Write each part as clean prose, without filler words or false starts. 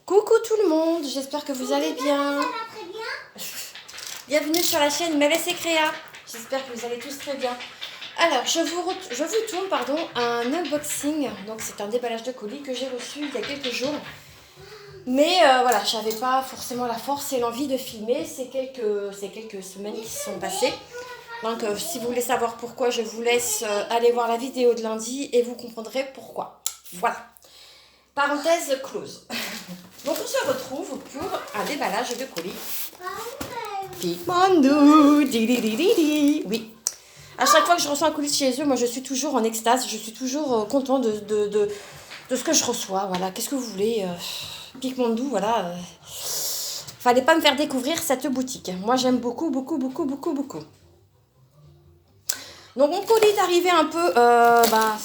Coucou tout le monde, j'espère que vous allez bien. Bienvenue sur la chaîne Mélès et Créa. J'espère que vous allez tous très bien. Alors, je vous tourne un unboxing. Donc, c'est un déballage de colis que j'ai reçu il y a quelques jours. Mais voilà, j'avais pas forcément la force et l'envie de filmer. C'est quelques semaines qui se sont passées. Donc, si vous voulez savoir pourquoi, je vous laisse aller voir la vidéo de lundi et vous comprendrez pourquoi. Voilà. Parenthèse close. Donc on se retrouve pour un déballage de colis. Picmandou, oui. À chaque fois que je reçois un colis de chez eux, moi je suis toujours en extase, je suis toujours content de ce que je reçois. Voilà, qu'est-ce que vous voulez Picmandou, voilà. Fallait pas me faire découvrir cette boutique. Moi j'aime beaucoup. Donc mon colis est arrivé un peu, voilà,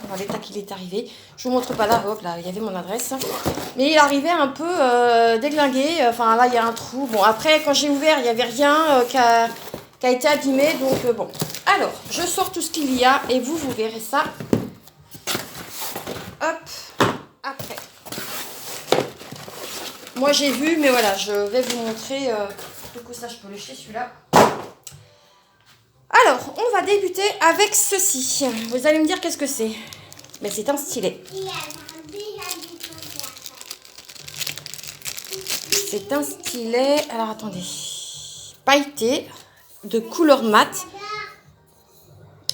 dans l'état qu'il est arrivé. Je vous montre pas là, hop, là, il y avait mon adresse. Mais il arrivait un peu déglingué, enfin là il y a un trou. Bon après quand j'ai ouvert il n'y avait rien qui a été abîmé, donc bon. Alors, je sors tout ce qu'il y a et vous verrez ça. Hop, après. Moi j'ai vu, mais voilà, je vais vous montrer. Du coup ça je peux lécher celui-là. Alors, on va débuter avec ceci. Vous allez me dire qu'est-ce que c'est. Mais c'est un stylet. C'est un stylet, alors attendez, pailleté, de couleur mat.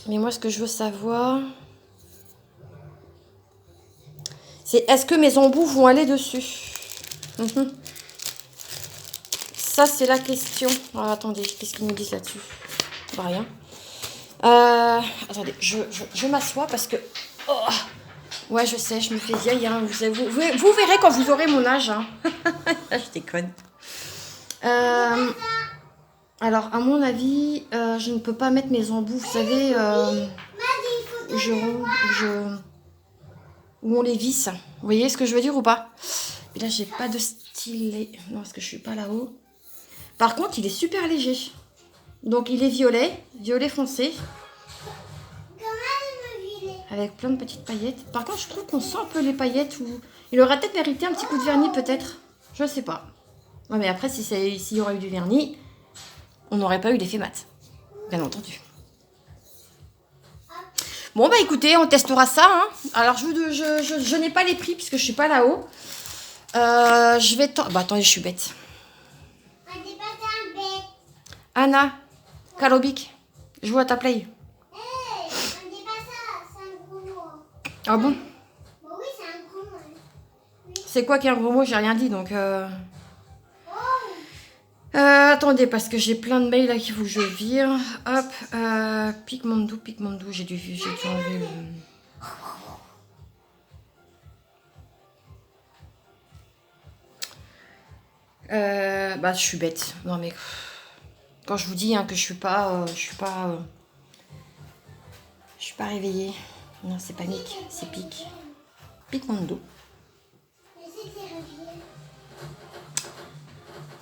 Mais moi, ce que je veux savoir, c'est est-ce que mes embouts vont aller dessus. Ça, c'est la question. Alors, attendez, qu'est-ce qu'ils nous disent là-dessus? Rien. Attendez, je m'assois parce que... Oh, ouais, je sais, je me fais vieille. Hein. Vous verrez quand vous aurez mon âge. Hein. Je déconne. Alors, à mon avis, je ne peux pas mettre mes embouts, vous savez, où on les visse. Vous voyez ce que je veux dire ou pas? Et là, j'ai pas de stylet. Non, parce que je suis pas là-haut. Par contre, il est super léger. Donc, il est violet foncé. Avec plein de petites paillettes. Par contre, je trouve qu'on sent un peu les paillettes. Il aurait peut-être mérité un petit coup de vernis, peut-être. Je sais pas. Ouais, mais après, s'il y aurait eu du vernis, on n'aurait pas eu l'effet mat. Bien entendu. Bon, bah écoutez, on testera ça. Hein. Alors, je n'ai pas les prix puisque je suis pas là-haut. Je vais... Bah, attendez, je suis bête. Anna, Kalobik, je joue à ta play. Ah bon? Oui, c'est un gros mot. C'est quoi qui est un gros mot? J'ai rien dit, donc... attendez, parce que j'ai plein de mails là qu'il faut que je vire. Hop, Picmandou, j'ai dû enlever le... bah, je suis bête. Non, mais... Quand je vous dis hein, que je suis pas réveillée. Non, c'est pas Mick, c'est Picmandou.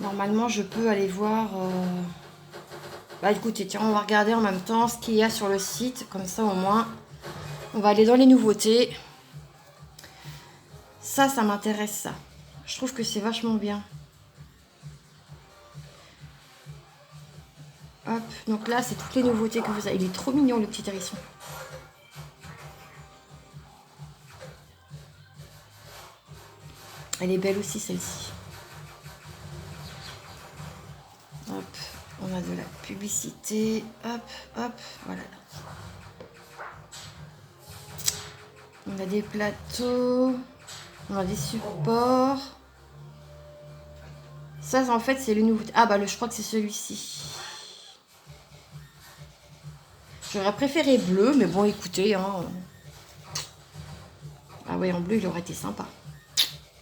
Normalement, je peux aller voir... Bah écoutez, tiens, on va regarder en même temps ce qu'il y a sur le site. Comme ça, au moins, on va aller dans les nouveautés. Ça m'intéresse, ça. Je trouve que c'est vachement bien. Hop, donc là, c'est toutes les nouveautés que vous avez. Il est trop mignon, le petit hérisson. Elle est belle aussi, celle-ci. Hop, on a de la publicité. Hop, voilà. On a des plateaux. On a des supports. Ça, en fait, c'est le nouveau. Ah, bah, je crois que c'est celui-ci. J'aurais préféré bleu, mais bon, écoutez. Hein. Ah ouais, en bleu, il aurait été sympa.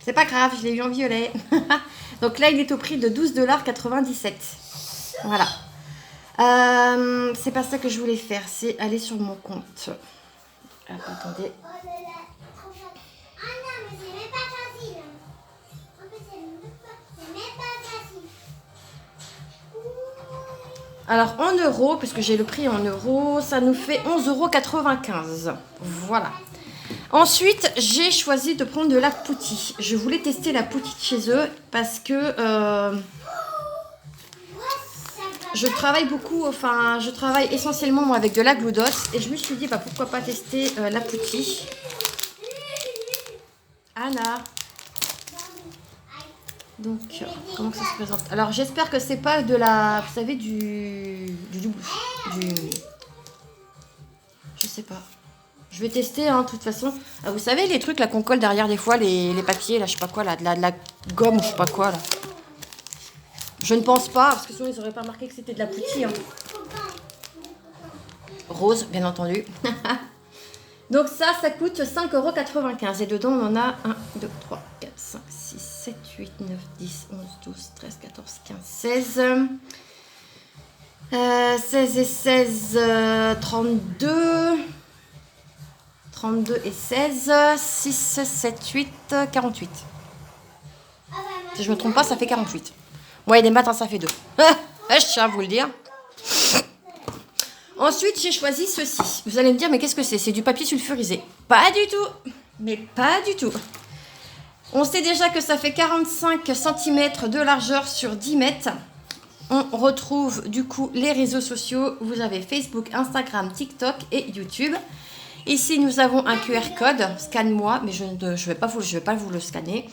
C'est pas grave, je l'ai eu en violet. Donc là, il est au prix de 12,97 $. Voilà. C'est pas ça que je voulais faire, c'est aller sur mon compte. Attendez. Alors en euros, puisque j'ai le prix en euros, ça nous fait 11,95 €. Voilà. Ensuite, j'ai choisi de prendre de la poutie. Je voulais tester la poutie de chez eux parce que je travaille beaucoup, enfin, je travaille essentiellement moi avec de la goudos et je me suis dit, bah, pourquoi pas tester la poutie. Anna. Donc, comment que ça se présente? Alors, j'espère que c'est pas de la, vous savez, du je sais pas. Je vais tester, hein, de toute façon. Ah, vous savez, les trucs là qu'on colle derrière des fois, les papiers, là, je sais pas quoi, là, de la gomme ou je sais pas quoi, là. Je ne pense pas, parce que sinon ils auraient pas remarqué que c'était de la poutie. Hein. Rose, bien entendu. Donc ça coûte 5,95 €. Et dedans, on en a 1, 2, 3, 4, 5, 6, 7, 8, 9, 10, 11, 12, 13, 14, 15, 16. 16 et 16, 32. 32 et 16, 6, 7, 8, 48. Si je me trompe pas, ça fait 48. Moi, et des maths, ça fait 2. Je tiens à vous le dire. Ensuite, j'ai choisi ceci. Vous allez me dire, mais qu'est-ce que c'est? C'est du papier sulfurisé. Pas du tout. Mais pas du tout. On sait déjà que ça fait 45 cm de largeur sur 10 mètres. On retrouve du coup les réseaux sociaux. Vous avez Facebook, Instagram, TikTok et YouTube. Ici, nous avons un QR code. Scanne-moi, mais je ne vais pas vous le scanner.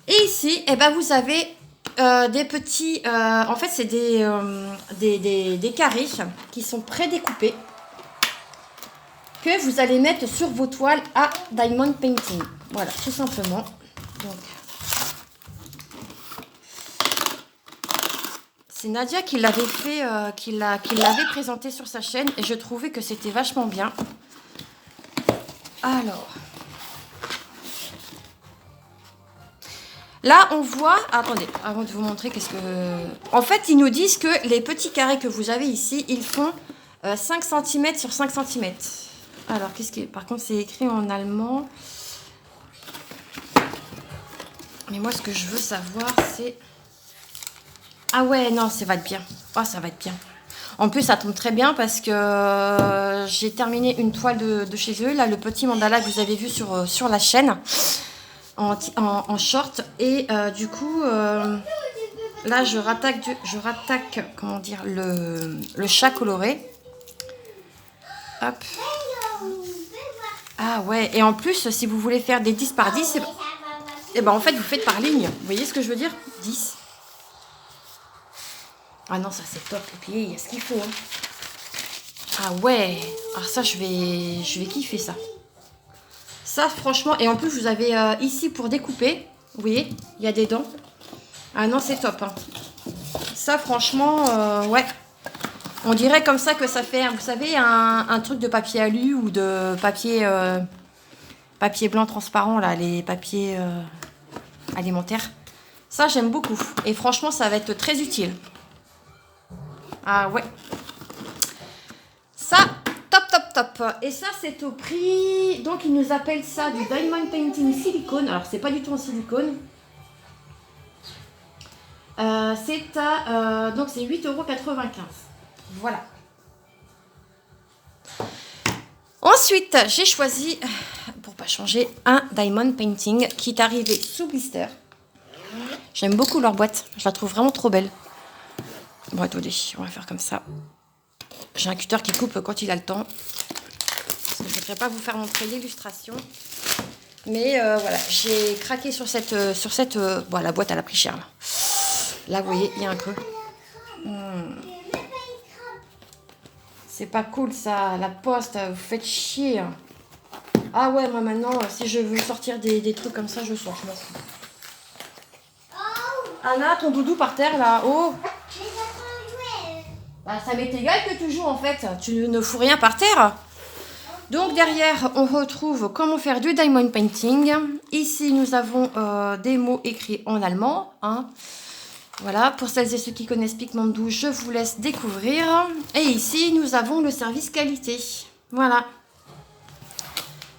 Et ici, eh ben, vous avez des petits... en fait, c'est des carrés qui sont prédécoupés que vous allez mettre sur vos toiles à Diamond Painting. Voilà, tout simplement. Donc, c'est Nadia qui l'avait fait, qui l'avait présenté sur sa chaîne et je trouvais que c'était vachement bien. Alors, là, on voit... Attendez, avant de vous montrer qu'est-ce que... En fait, ils nous disent que les petits carrés que vous avez ici, ils font 5 cm sur 5 cm. Alors, qu'est-ce que... Par contre, c'est écrit en allemand. Mais moi, ce que je veux savoir, c'est... Ah ouais, non, ça va être bien. Oh, ça va être bien. En plus, ça tombe très bien parce que j'ai terminé une toile de chez eux. Là, le petit mandala que vous avez vu sur la chaîne en short. Et du coup, là, je rattaque, comment dire, le chat coloré. Hop. Ah ouais, et en plus, si vous voulez faire des 10 par 10, et ben en fait, vous faites par ligne. Vous voyez ce que je veux dire? 10. Ah non, ça c'est top. Et puis, il y a ce qu'il faut. Hein. Ah ouais. Alors ça, je vais kiffer ça. Ça, franchement. Et en plus, vous avez ici pour découper. Vous voyez, il y a des dents. Ah non, c'est top. Hein. Ça, franchement, ouais. On dirait comme ça que ça fait, vous savez, un truc de papier alu ou de papier blanc transparent, là, les papiers alimentaires. Ça, j'aime beaucoup. Et franchement, ça va être très utile. Ah ouais. Ça, top, top, top. Et ça, c'est au prix... Donc, ils nous appellent ça du Diamond Painting Silicone. Alors, c'est pas du tout en silicone. C'est à... donc, c'est 8,95 €. Voilà. Ensuite, j'ai choisi, pour pas changer, un Diamond Painting qui est arrivé sous blister. J'aime beaucoup leur boîte. Je la trouve vraiment trop belle. Bon, attendez, on va faire comme ça. J'ai un cutter qui coupe quand il a le temps. Parce que je ne voudrais pas vous faire montrer l'illustration. Mais voilà, j'ai craqué sur cette... bon, la boîte, elle a pris cher. Là, vous voyez, il y a un creux. C'est pas cool, ça. La poste, vous faites chier. Ah ouais, moi, maintenant, si je veux sortir des trucs comme ça, je sors. Je m'en fous. Anna, ton doudou par terre, là. Oh. Bah, ça m'est égal que tu joues, en fait. Tu ne fous rien par terre. Donc, derrière, on retrouve comment faire du diamond painting. Ici, nous avons des mots écrits en allemand. Hein. Voilà, pour celles et ceux qui connaissent Pigmandou, je vous laisse découvrir. Et ici, nous avons le service qualité. Voilà.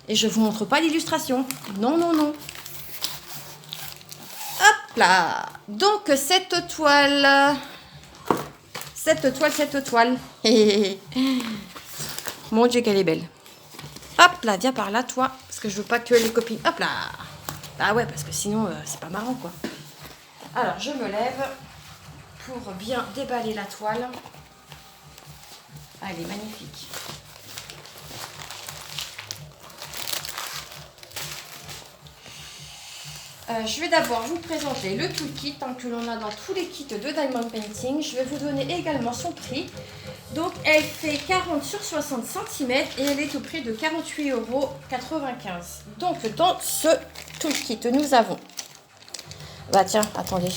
Et je ne vous montre pas l'illustration. Non, non, non. Hop là. Donc, cette toile. Mon Dieu, qu'elle est belle. Hop là, viens par là, toi. Parce que je veux pas que les copines... Hop là. Ah ouais, parce que sinon, c'est pas marrant, quoi. Alors, je me lève pour bien déballer la toile. Ah, elle est magnifique. Je vais d'abord vous présenter le toolkit que l'on a dans tous les kits de Diamond Painting. Je vais vous donner également son prix. Donc elle fait 40 sur 60 cm et elle est au prix de 48,95 €. Donc dans ce toolkit, nous avons... Bah tiens, attendez.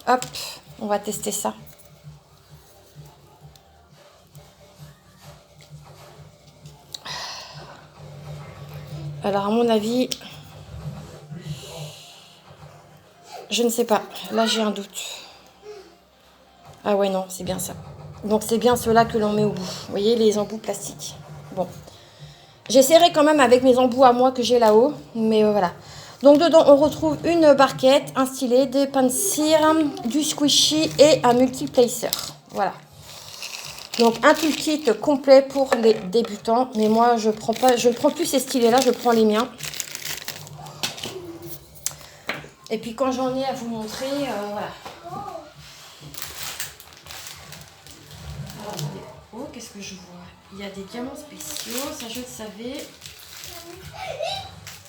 Hop, on va tester ça. Alors à mon avis... Je ne sais pas. Là, j'ai un doute. Ah ouais, non, c'est bien ça. Donc, c'est bien ceux-là que l'on met au bout. Vous voyez, les embouts plastiques. Bon. J'essaierai quand même avec mes embouts à moi que j'ai là-haut. Mais voilà. Donc, dedans, on retrouve une barquette, un stylet, des pains de cire, du squishy et un multiplacer. Voilà. Donc, un toolkit complet pour les débutants. Mais moi, je ne prends plus ces stylets-là, je prends les miens. Et puis quand j'en ai à vous montrer, voilà. Alors, attendez. Oh, qu'est-ce que je vois? Il y a des diamants spéciaux, ça je le savais.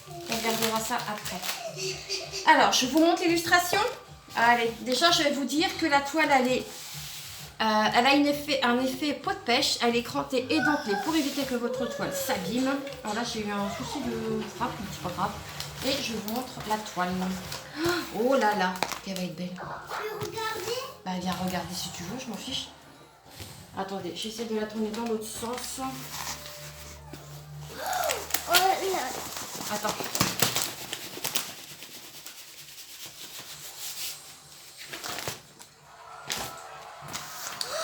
On regardera ça après. Alors, je vous montre l'illustration. Allez, déjà je vais vous dire que la toile, elle a un effet pot de pêche. Elle est crantée et dentelée pour éviter que votre toile s'abîme. Alors là, j'ai eu un souci de frappe, mais c'est pas grave. Et je vous montre la toile. Oh là là, elle va être belle. Tu veux regarder? Bah viens regarder si tu veux, je m'en fiche. Attendez, j'essaie de la tourner dans l'autre sens. Oh là. Attends.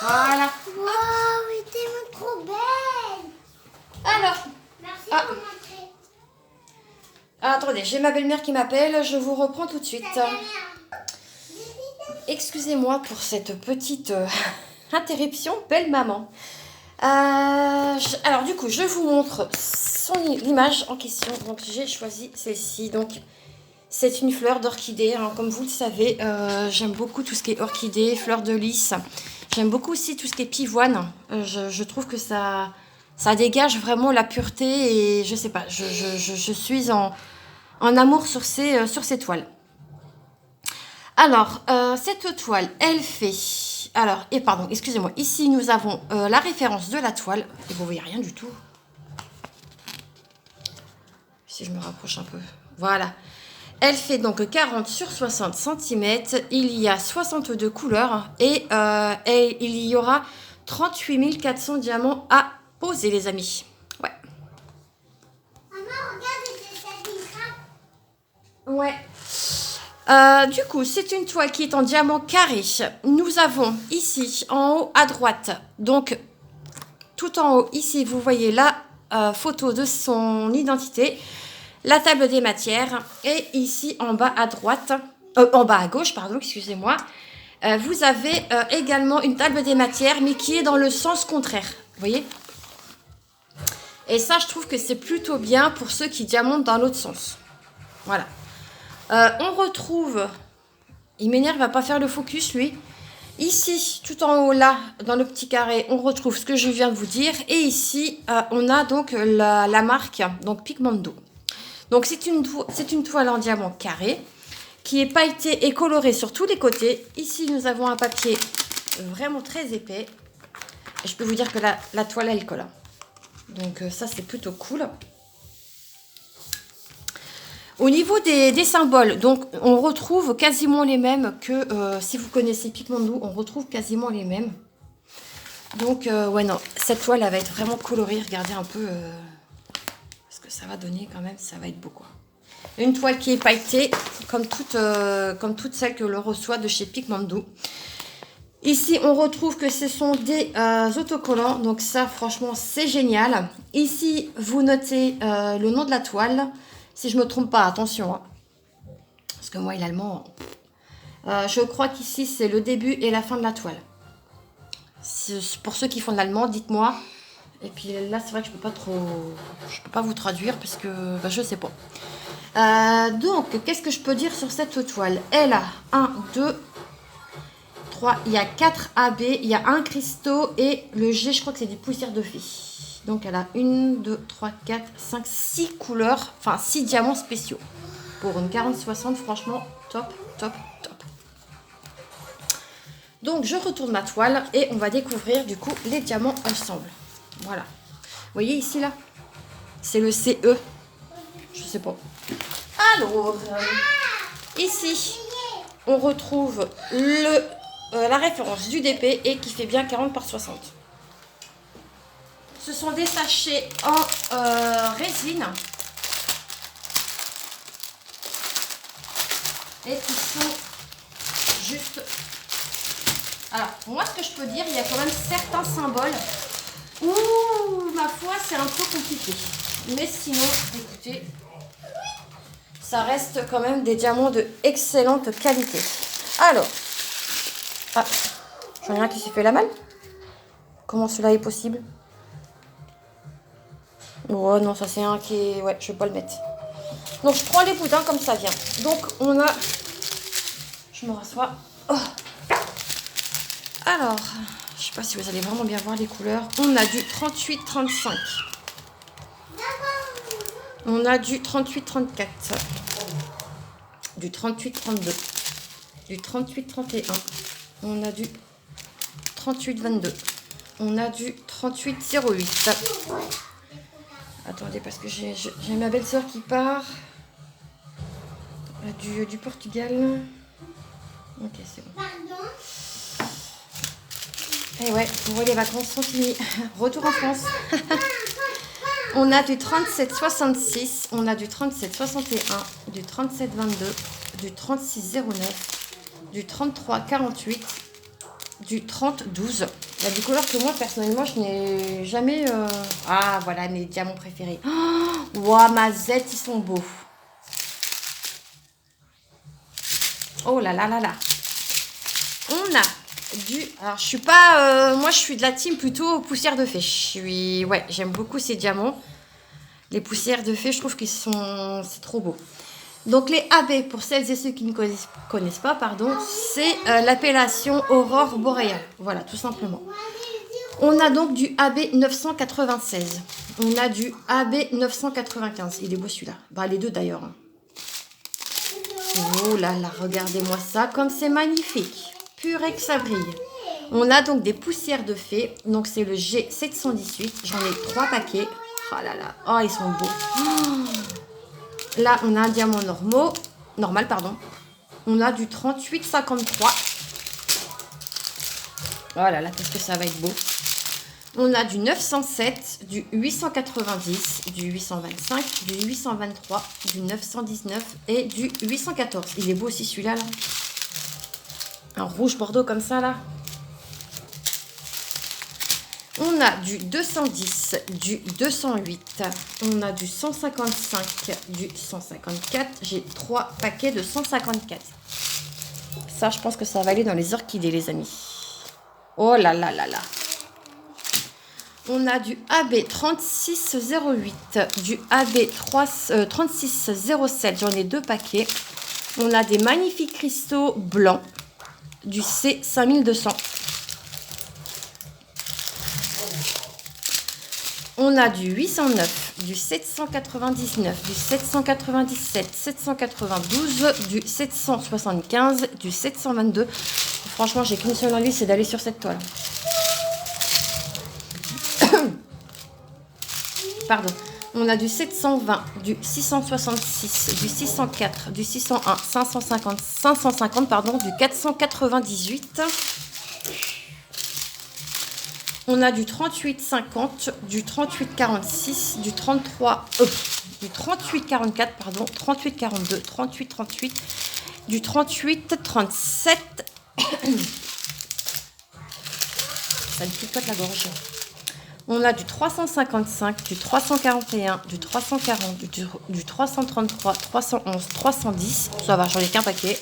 Voilà. Waouh, elle était trop belle. Alors. Merci pour montrer. Ah, attendez, j'ai ma belle-mère qui m'appelle, je vous reprends tout de suite. Excusez-moi pour cette petite interruption, belle maman. Alors du coup, je vous montre l'image en question. Donc j'ai choisi celle-ci. Donc c'est une fleur d'orchidée, hein, comme vous le savez. J'aime beaucoup tout ce qui est orchidée, fleur de lys. J'aime beaucoup aussi tout ce qui est pivoine. Je trouve que ça dégage vraiment la pureté et je sais pas, je suis en amour sur ces toiles. Alors, cette toile, elle fait... Alors, et pardon, excusez-moi. Ici, nous avons la référence de la toile. Et vous voyez rien du tout. Si je me rapproche un peu. Voilà. Elle fait donc 40 sur 60 cm. Il y a 62 couleurs. Et il y aura 38 400 diamants à poser, les amis. Ouais. Maman, regarde, c'est ça. Ouais. Du coup, c'est une toile qui est en diamant carré. Nous avons ici, en haut à droite, donc tout en haut, ici, vous voyez la photo de son identité, la table des matières, et ici, en bas à droite, en bas à gauche, pardon, excusez-moi, vous avez également une table des matières, mais qui est dans le sens contraire, vous voyez? Et ça, je trouve que c'est plutôt bien pour ceux qui diamantent dans l'autre sens. Voilà. On retrouve, il m'énerve, il va pas faire le focus lui. Ici, tout en haut là, dans le petit carré, on retrouve ce que je viens de vous dire. Et ici, on a donc la marque, donc Pigmento. Donc c'est une toile en diamant carré qui est pailletée et colorée sur tous les côtés. Ici, nous avons un papier vraiment très épais. Et je peux vous dire que la toile, elle colle. Donc ça, c'est plutôt cool. Au niveau des symboles, donc on retrouve quasiment les mêmes que si vous connaissez Pigmento, on retrouve quasiment les mêmes. Donc ouais non, cette toile elle va être vraiment colorée, regardez un peu ce que ça va donner quand même, ça va être beau quoi. Une toile qui est pailletée comme toutes celles que l'on reçoit de chez Pigmento. Ici on retrouve que ce sont des autocollants, donc ça franchement c'est génial. Ici vous notez le nom de la toile. Si je ne me trompe pas, attention. Hein. Parce que moi, l'allemand, je crois qu'ici, c'est le début et la fin de la toile. Pour ceux qui font de l'allemand, dites-moi. Et puis là, c'est vrai que je peux pas vous traduire parce que bah, je sais pas. Donc, qu'est-ce que je peux dire sur cette toile? Elle a 1, 2, 3, il y a 4 AB, il y a un cristaux et le G, je crois que c'est des poussières de fée. Donc, elle a 1, 2, 3, 4, 5, 6 couleurs, enfin 6 diamants spéciaux. Pour une 40-60, franchement, top, top, top. Donc, je retourne ma toile et on va découvrir du coup les diamants ensemble. Voilà. Vous voyez ici, là? C'est le CE. Je sais pas. Alors, ici, on retrouve la référence du DP et qui fait bien 40 par 60. Ce sont des sachets en résine et qui sont juste... Alors, moi, ce que je peux dire, il y a quand même certains symboles où, ma foi, c'est un peu compliqué. Mais sinon, écoutez, ça reste quand même des diamants de excellente qualité. Alors, ah, j'en ai un qui s'est fait la malle. Comment cela est possible? Oh non, ça c'est un qui est... Ouais, je vais pas le mettre. Donc, je prends les boudins comme ça vient. Donc, on a... Je me rassois. Oh. Alors, je sais pas si vous allez vraiment bien voir les couleurs. On a du 38-35. On a du 38-34. Du 38-32. Du 38-31. On a du 38-22. On a du 38-08. Attendez, parce que j'ai ma belle-sœur qui part du Portugal. Ok, c'est bon. Et ouais, pour les vacances sont finies. Retour en France. On a du 37-66, on a du 37-61, du 37-22, du 36-09, du 33-48, du 30-12. Il y a des couleurs que moi, personnellement, je n'ai jamais... Ah, voilà mes diamants préférés. Oh, wow, ma Z, ils sont beaux. Oh là là là là. On a du... Alors, je suis pas... moi, je suis de la team plutôt poussière de fée. Ouais, j'aime beaucoup ces diamants. Les poussières de fée, je trouve qu'ils sont... C'est trop beau. Donc, les AB, pour celles et ceux qui ne connaissent pas, pardon, c'est l'appellation aurore boréale. Voilà, tout simplement. On a donc du AB 996. On a du AB 995. Il est beau celui-là. Bah, les deux d'ailleurs. Oh là là, regardez-moi ça, comme c'est magnifique. Purée que ça brille. On a donc des poussières de fée. Donc, c'est le G718. J'en ai 3 paquets. Oh là là. Oh, ils sont beaux. Oh. Là, on a un diamant normal, pardon. On a du 3853. Oh là là, qu'est-ce que ça va être beau. On a du 907, du 890, du 825, du 823, du 919 et du 814. Il est beau aussi celui-là, là. Un rouge bordeaux comme ça, là. On a du 210, du 208, on a du 155, du 154. J'ai 3 paquets de 154. Ça, je pense que ça va aller dans les orchidées, les amis. Oh là là là là. On a du AB 3608, du AB 3607. J'en ai 2 paquets. On a des magnifiques cristaux blancs, du C 5200. On a du 809, du 799, du 797, 792, du 775, du 722. Franchement, j'ai qu'une seule envie, c'est d'aller sur cette toile. Pardon. On a du 720, du 666, du 604, du 601, 550, pardon, du 498. On a du 38,50, du 38,46, du 38,44, pardon, 38,42, 38,38, du 38,37. Ça me picote la gorge. On a du 355, du 341, du 340, du 333, 311, 310. Ça va, j'en ai qu'un paquet.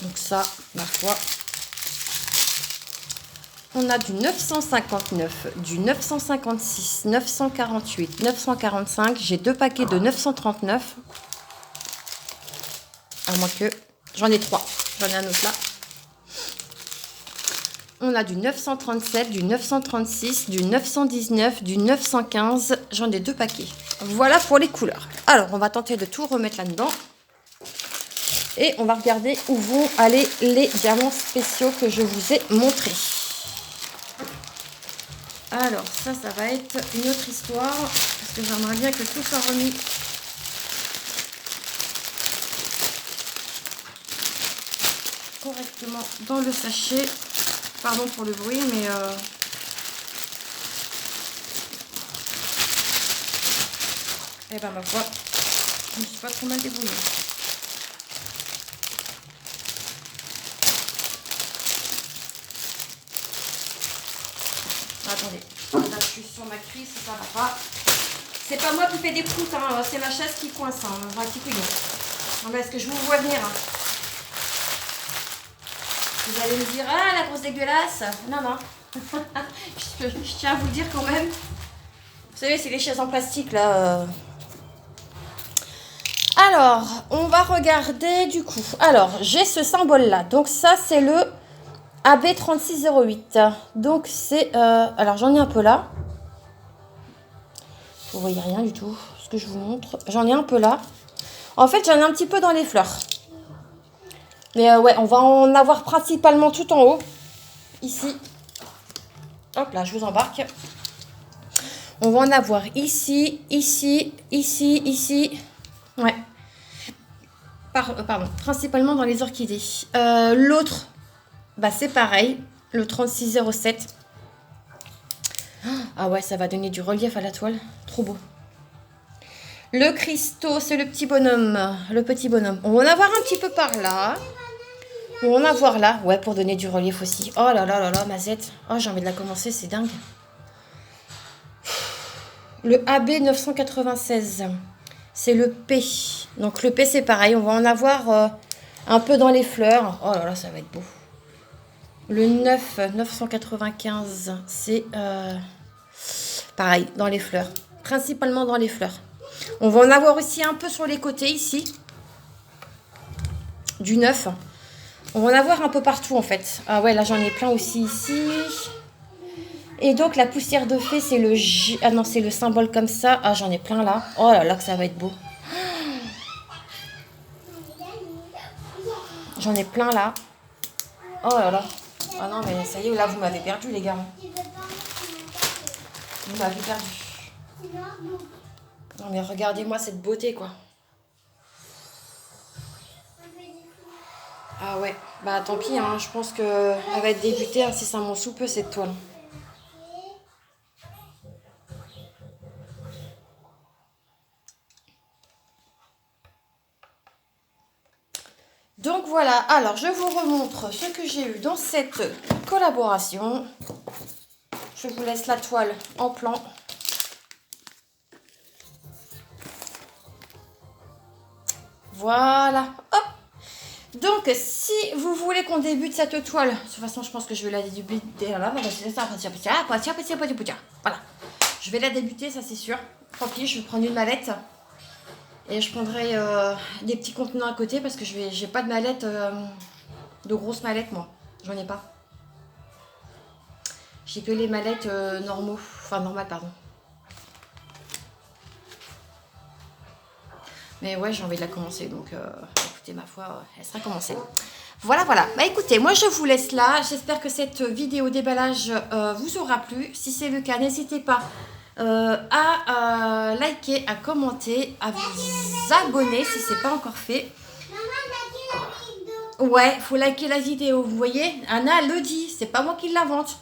Donc ça, ma foi... On a du 959, du 956, 948, 945. J'ai 2 paquets de 939. À moins que... J'en ai 3. J'en ai un autre là. On a du 937, du 936, du 919, du 915. J'en ai 2 paquets. Voilà pour les couleurs. Alors, on va tenter de tout remettre là-dedans. Et on va regarder où vont aller les diamants spéciaux que je vous ai montrés. Alors, ça va être une autre histoire. Parce que j'aimerais bien que tout soit remis correctement dans le sachet. Pardon pour le bruit, mais... Eh ben, ma foi, je ne me suis pas trop mal débrouillée. Attendez, là je suis sur ma cuisse, ça va pas. C'est pas moi qui fais des proutes, hein, c'est ma chaise qui coince, hein, un petit couillon. Non, mais est-ce que je vous vois venir, hein? Vous allez me dire, ah la grosse dégueulasse. Non, non. je tiens à vous le dire quand même. Vous savez, c'est les chaises en plastique là. Alors, on va regarder du coup. Alors, j'ai ce symbole là. Donc ça, c'est le AB3608. Donc c'est... alors, j'en ai un peu là. Vous voyez rien du tout, ce que je vous montre. J'en ai un peu là. En fait, j'en ai un petit peu dans les fleurs. Mais ouais, on va en avoir principalement tout en haut. Ici. Hop là, je vous embarque. On va en avoir ici, ici, ici, ici. Ouais. Pardon, principalement dans les orchidées. L'autre, bah c'est pareil. Le 3607. Ah ouais, ça va donner du relief à la toile. Trop beau. Le cristaux, c'est le petit bonhomme. Le petit bonhomme. On va en avoir un petit peu par là. On va en avoir là. Ouais, pour donner du relief aussi. Oh là là là là, Mazette. Oh, j'ai envie de la commencer, c'est dingue. Le AB 996. C'est le P. Donc le P, c'est pareil. On va en avoir un peu dans les fleurs. Oh là là, ça va être beau. Le 995, c'est pareil, dans les fleurs. Principalement dans les fleurs. On va en avoir aussi un peu sur les côtés ici. Du 9. On va en avoir un peu partout en fait. Ah ouais, là j'en ai plein aussi ici. Et donc la poussière de fée, c'est le J. Ah non, c'est le symbole comme ça. Ah, j'en ai plein là. Oh là là, que ça va être beau. J'en ai plein là. Oh là là. Ah non, mais ça y est, là vous m'avez perdu les gars. Vous m'avez perdu. Non mais regardez-moi cette beauté quoi. Ah ouais, bah tant pis, hein, je pense qu'elle va être débutée incessamment sous peu cette toile. Donc voilà, alors je vous remontre ce que j'ai eu dans cette collaboration. Je vous laisse la toile en plan. Voilà, hop. Donc si vous voulez qu'on débute cette toile, de toute façon je pense que je vais la débuter. Voilà, je vais la débuter, ça c'est sûr. Tant pis, je vais prendre une mallette. Et je prendrai des petits contenants à côté parce que j'ai pas de mallette, de grosses mallettes moi. J'en ai pas. J'ai que les mallettes normaux. Enfin normales, pardon. Mais ouais, j'ai envie de la commencer. Donc écoutez, ma foi, elle sera commencée. Voilà, voilà. Bah écoutez, moi je vous laisse là. J'espère que cette vidéo déballage vous aura plu. Si c'est le cas, n'hésitez pas à liker, à commenter, à vous abonner si c'est pas encore fait. Ouais, faut liker la vidéo. Vous voyez, Anna le dit, c'est pas moi qui l'invente.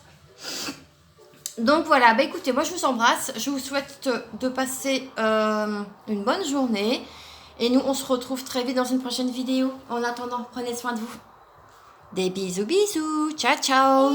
Donc voilà, bah écoutez, moi je vous embrasse. Je vous souhaite de passer une bonne journée. Et nous, on se retrouve très vite dans une prochaine vidéo. En attendant, prenez soin de vous. Des bisous, bisous. Ciao, ciao.